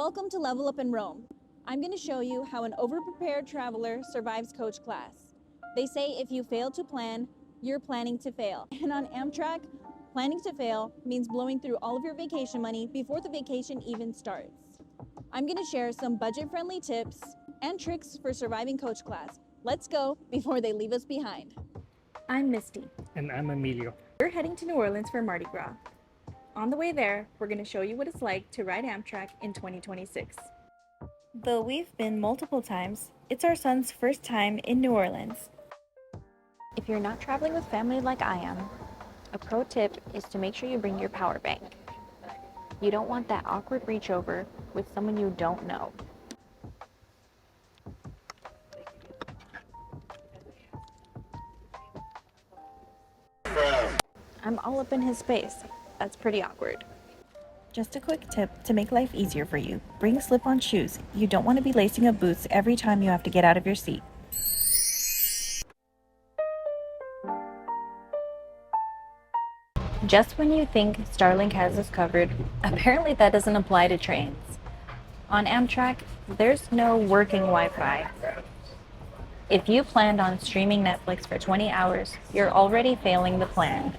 Welcome to Level Up in Rome. I'm going to show you how an overprepared traveler survives coach class. They say if you fail to plan, you're planning to fail. And on Amtrak, planning to fail means blowing through all of your vacation money before the vacation even starts. I'm going to share some budget-friendly tips and tricks for surviving coach class. Let's go before they leave us behind. I'm Misty. And I'm Emilio. We're heading to New Orleans for Mardi Gras. On the way there, we're going to show you what it's like to ride Amtrak in 2026. Though we've been multiple times, it's our son's first time in New Orleans. If you're not traveling with family like I am, a pro tip is to make sure you bring your power bank. You don't want that awkward reach over with someone you don't know. I'm all up in his space. That's pretty awkward. Just a quick tip to make life easier for you. Bring slip-on shoes. You don't want to be lacing up boots every time you have to get out of your seat. Just when you think Starlink has us covered, apparently that doesn't apply to trains. On Amtrak, there's no working Wi-Fi. If you planned on streaming Netflix for 20 hours, you're already failing the plan.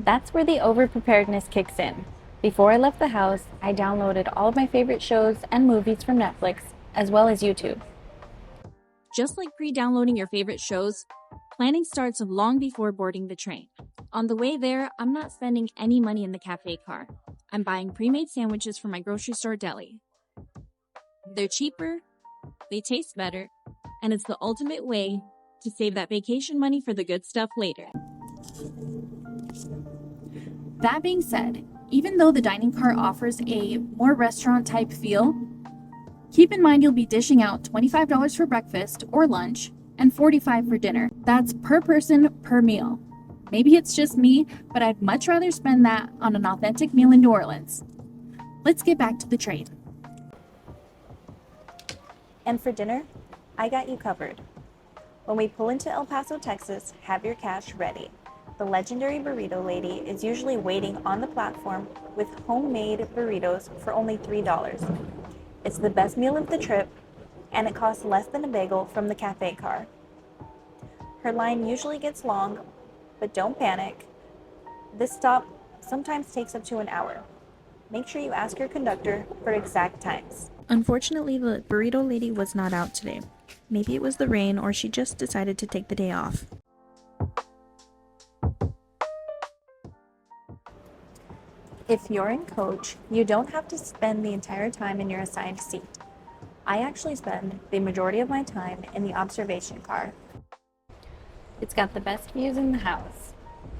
That's where the over-preparedness kicks in. Before I left the house, I downloaded all of my favorite shows and movies from Netflix, as well as YouTube. Just like pre-downloading your favorite shows, planning starts long before boarding the train. On the way there, I'm not spending any money in the cafe car. I'm buying Premade Sandwiches from my grocery store deli. They're cheaper, they taste better, and it's the ultimate way to save that vacation money for the good stuff later. That being said, even though the dining car offers a more restaurant-type feel, keep in mind you'll be dishing out $25 for breakfast or lunch and $45 for dinner. That's per person per meal. Maybe it's just me, but I'd much rather spend that on an authentic meal in New Orleans. Let's get back to the train. And for dinner, I got you covered. When we pull into El Paso, Texas, have your cash ready. The legendary Burrito Lady is usually waiting on the platform with homemade burritos for only $3. It's the best meal of the trip, and it costs less than a bagel from the cafe car. Her line usually gets long, but don't panic. This stop sometimes takes up to an hour. Make sure you ask your conductor for exact times. Unfortunately, the Burrito Lady was not out today. Maybe it was the rain, or she just decided to take the day off. If you're in coach, you don't have to spend the entire time in your assigned seat. I actually spend the majority of my time in the observation car. It's got the best views in the house,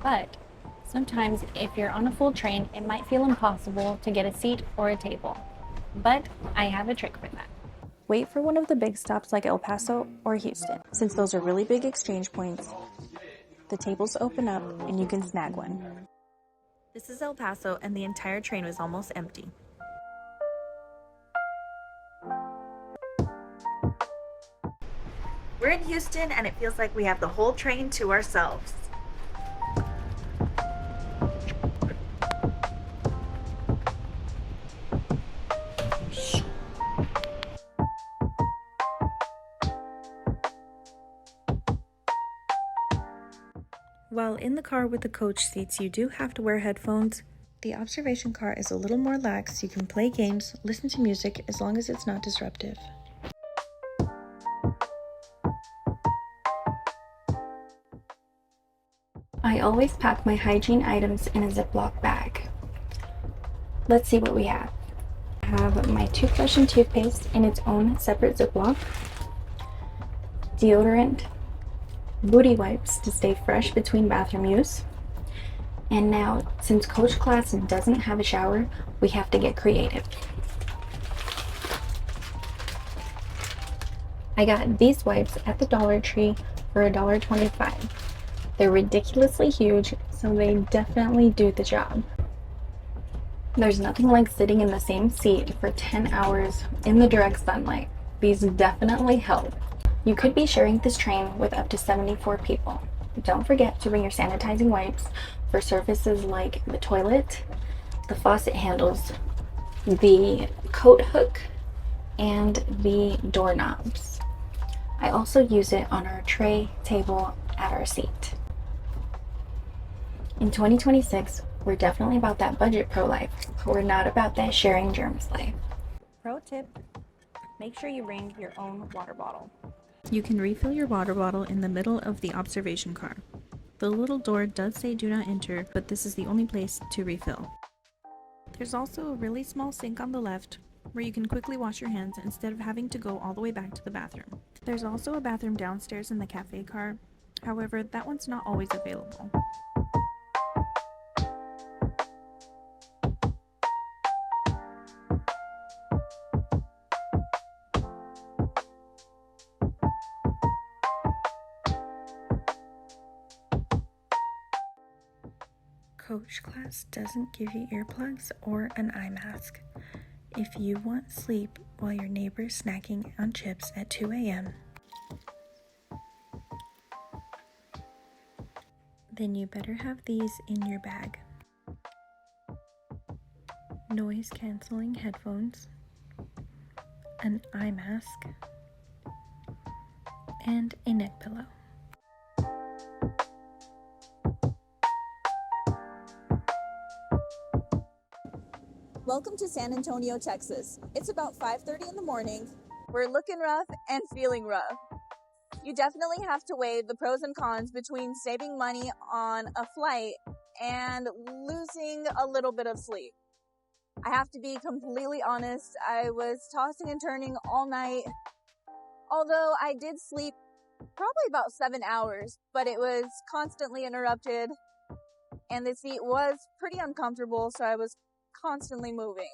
but sometimes if you're on a full train, it might feel impossible to get a seat or a table. But I have a trick for that. Wait for one of the big stops like El Paso or Houston. Since those are really big exchange points, the tables open up and you can snag one. This is El Paso, and the entire train was almost empty. We're in Houston, and it feels like we have the whole train to ourselves. While in the car with the coach seats, you do have to wear headphones. The observation car is a little more lax. You can play games, listen to music, as long as it's not disruptive. I always pack my hygiene items in a Ziploc bag. Let's see what we have. I have my toothbrush and toothpaste in its own separate Ziploc, deodorant, booty wipes to stay fresh between bathroom use. And now, since coach class doesn't have a shower, we have to get creative. I got these wipes at the Dollar Tree for $1.25. They're ridiculously huge, so they definitely do the job. There's nothing like sitting in the same seat for 10 hours in the direct sunlight. These definitely help. You could be sharing this train with up to 74 people. Don't forget to bring your sanitizing wipes for surfaces like the toilet, the faucet handles, the coat hook, and the doorknobs. I also use it on our tray table at our seat. In 2026, we're definitely about that budget pro life. We're not about that sharing germs life. Pro tip, make sure you bring your own water bottle. You can refill your water bottle in the middle of the observation car. The little door does say do not enter, but this is the only place to refill. There's also a really small sink on the left where you can quickly wash your hands instead of having to go all the way back to the bathroom. There's also a bathroom downstairs in the cafe car, however, that one's not always available. Coach class doesn't give you earplugs or an eye mask. If you want sleep while your neighbor's snacking on chips at 2 a.m., then you better have these in your bag. Noise canceling headphones, an eye mask, and a neck pillow. Welcome to San Antonio, Texas. It's about 5:30 in the morning. We're looking rough and feeling rough. You definitely have to weigh the pros and cons between saving money on a flight and losing a little bit of sleep. I have to be completely honest, I was tossing and turning all night. Although I did sleep probably about 7 hours, but it was constantly interrupted and the seat was pretty uncomfortable, so I was constantly moving.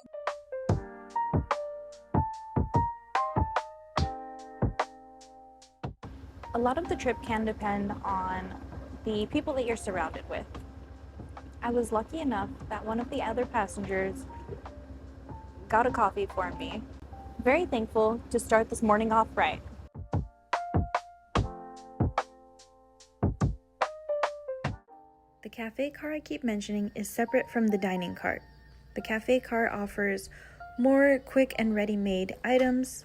A lot of the trip can depend on the people that you're surrounded with. I was lucky enough that one of the other passengers got a coffee for me. Very thankful to start this morning off right. The cafe car I keep mentioning is separate from the dining cart. The cafe car offers more quick and ready-made items.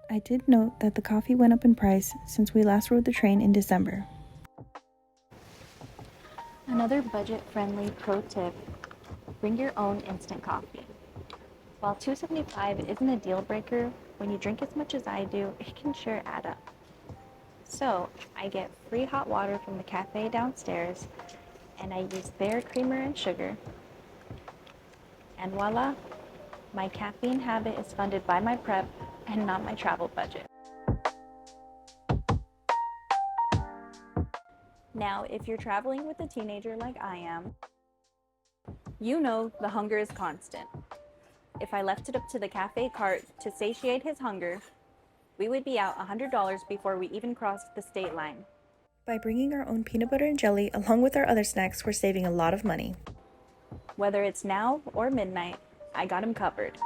I did note that the coffee went up in price since we last rode the train in December. Another budget-friendly pro tip, bring your own instant coffee. While $2.75 isn't a deal breaker, when you drink as much as I do, it can sure add up. So I get free hot water from the cafe downstairs, and I use their creamer and sugar. And voila, my caffeine habit is funded by my prep and not my travel budget. Now, if you're traveling with a teenager like I am, you know the hunger is constant. If I left it up to the cafe cart to satiate his hunger, we would be out $100 before we even crossed the state line. By bringing our own peanut butter and jelly along with our other snacks, we're saving a lot of money. Whether it's now or midnight, I got him covered.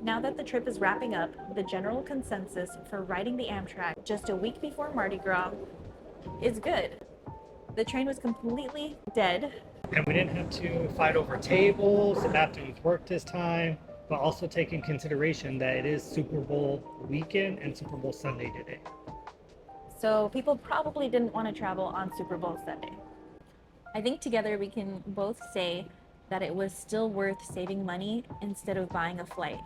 Now that the trip is wrapping up, the general consensus for riding the Amtrak just a week before Mardi Gras is good. The train was completely dead. And we didn't have to fight over tables, the bathrooms worked this time, but also take in consideration that it is Super Bowl weekend and Super Bowl Sunday today. So people probably didn't want to travel on Super Bowl Sunday. I think together we can both say that it was still worth saving money instead of buying a flight.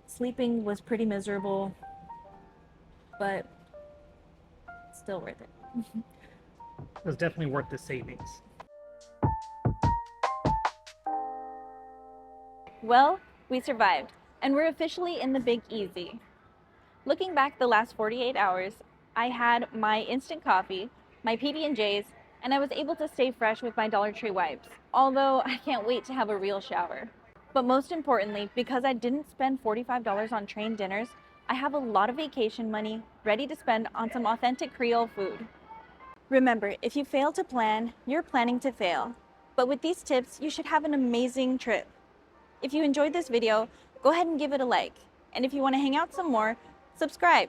Sleeping was pretty miserable, but still worth it. It was definitely worth the savings. Well, we survived, and we're officially in the Big Easy. Looking back the last 48 hours, I had my instant coffee, my PB&Js, and I was able to stay fresh with my Dollar Tree wipes, although I can't wait to have a real shower. But most importantly, because I didn't spend $45 on train dinners, I have a lot of vacation money ready to spend on some authentic Creole food. Remember, if you fail to plan, you're planning to fail. But with these tips, you should have an amazing trip. If you enjoyed this video, go ahead and give it a like. And if you want to hang out some more, subscribe,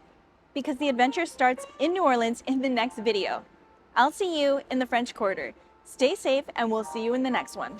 because the adventure starts in New Orleans in the next video. I'll see you in the French Quarter. Stay safe, and we'll see you in the next one.